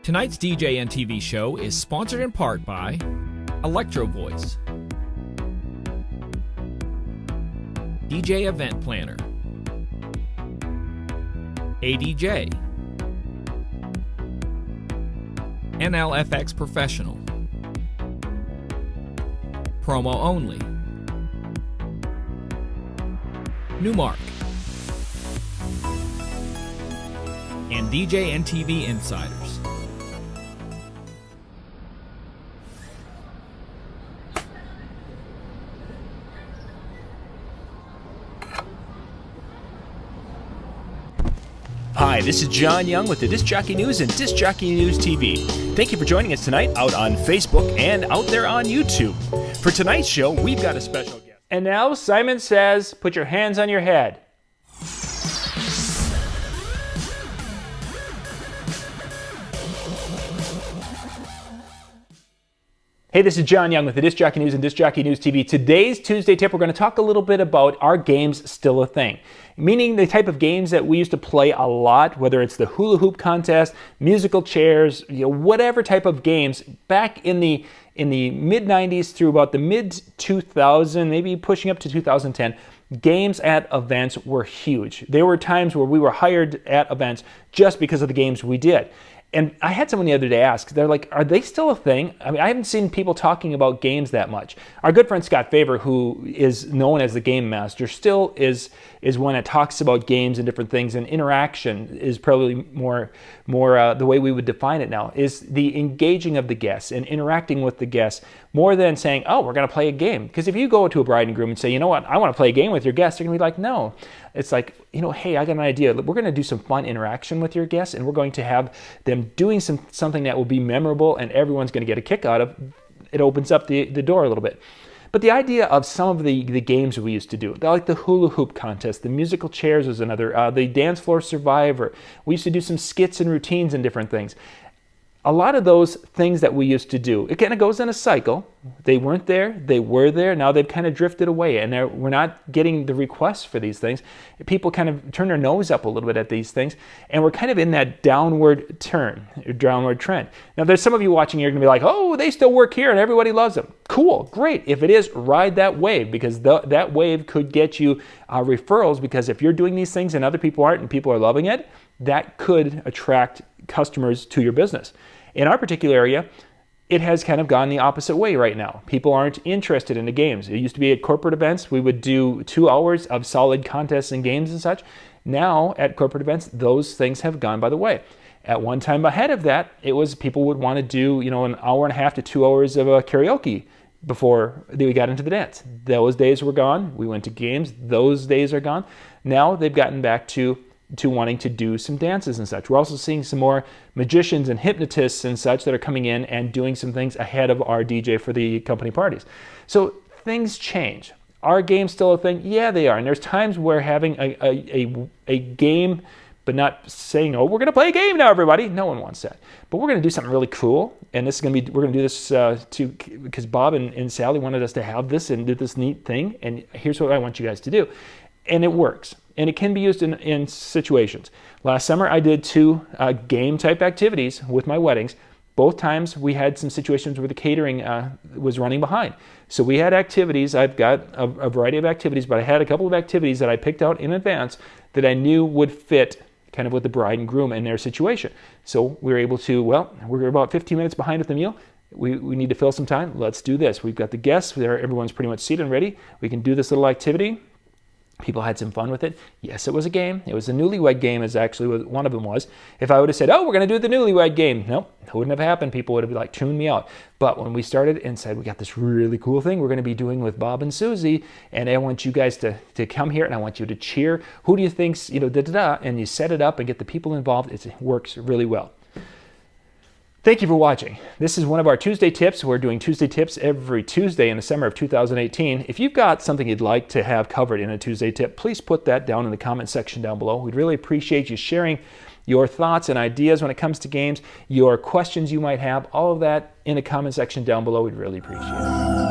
Tonight's DJ and TV show is sponsored in part by Electro Voice, DJ Event Planner, ADJ, NLFX Professional, Promo Only, Newmark, and DJ and TV Insiders. Hi, this is John Young with the Disc Jockey News and Disc Jockey News TV. Thank you for joining us tonight out on Facebook and out there on YouTube. For tonight's show, we've got a special guest. And now Simon Says, put your hands on your head. Hey, this is John Young with the Disc Jockey News and Disc Jockey News TV. Today's Tuesday tip, we're going to talk a little bit about are games still a thing? Meaning the type of games that we used to play a lot, whether it's the hula hoop contest, musical chairs, whatever type of games back in the mid 90s through about the mid 2000, maybe pushing up to 2010. Games at events were huge. There were times where we were hired at events just because of the games we did. And I had someone the other day ask, they're like, are they still a thing? I mean, I haven't seen people talking about games that much. Our good friend Scott Favor, who is known as the Game Master, still is one that talks about games and different things, and interaction is probably more the way we would define it now, is the engaging of the guests and interacting with the guests more than saying, oh, we're going to play a game. Because if you go to a bride and groom and say, you know what, I want to play a game with your guests, they're going to be like, no. It's like, hey, I got an idea. We're going to do some fun interaction with your guests, and we're going to have them doing something that will be memorable and everyone's going to get a kick out of. It opens up the door a little bit. But the idea of some of the games we used to do, like the hula hoop contest, the musical chairs was another, the dance floor survivor. We used to do some skits and routines and different things. A lot of those things that we used to do, it kind of goes in a cycle. They weren't there, they were there, now they've kind of drifted away, and we're not getting the requests for these things. People kind of turn their nose up a little bit at these things, and we're kind of in that downward trend. Now there's some of you watching, you're going to be like, oh, they still work here and everybody loves them. Cool, great. If it is, ride that wave, because that wave could get you referrals, because if you're doing these things and other people aren't and people are loving it, that could attract customers to your business. In our particular area, it has kind of gone the opposite way right now. People aren't interested in the games. It used to be at corporate events, we would do 2 hours of solid contests and games and such. Now at corporate events, those things have gone by the way. At one time ahead of that, it was people would want to do, an hour and a half to 2 hours of karaoke before we got into the dance. Those days were gone. We went to games. Those days are gone. Now they've gotten back to wanting to do some dances and such. We're also seeing some more magicians and hypnotists and such that are coming in and doing some things ahead of our DJ for the company parties. So things change. Are games still a thing? Yeah, they are. And there's times where having a game, but not saying, oh, we're going to play a game now, everybody. No one wants that. But we're going to do something really cool. And we're going to do this because Bob and Sally wanted us to have this and do this neat thing. And here's what I want you guys to do. And it works. And it can be used in situations. Last summer, I did 2 game-type activities with my weddings. Both times, we had some situations where the catering was running behind. So we had activities. I've got a variety of activities, but I had a couple of activities that I picked out in advance that I knew would fit kind of with the bride and groom and their situation. So we were able to, we're about 15 minutes behind with the meal. We need to fill some time. Let's do this. We've got the guests there. Everyone's pretty much seated and ready. We can do this little activity. People had some fun with it. Yes, it was a game. It was a newlywed game, is actually what one of them was. If I would have said, oh, we're going to do the newlywed game, nope, it wouldn't have happened. People would have tuned me out. But when we started and said, we got this really cool thing we're going to be doing with Bob and Susie, and I want you guys to come here and I want you to cheer. Who do you think's, and you set it up and get the people involved. It works really well. Thank you for watching. This is one of our Tuesday tips. We're doing Tuesday tips every Tuesday in the summer of 2018. If you've got something you'd like to have covered in a Tuesday tip, please put that down in the comment section down below. We'd really appreciate you sharing your thoughts and ideas when it comes to games, your questions you might have, all of that in the comment section down below. We'd really appreciate it.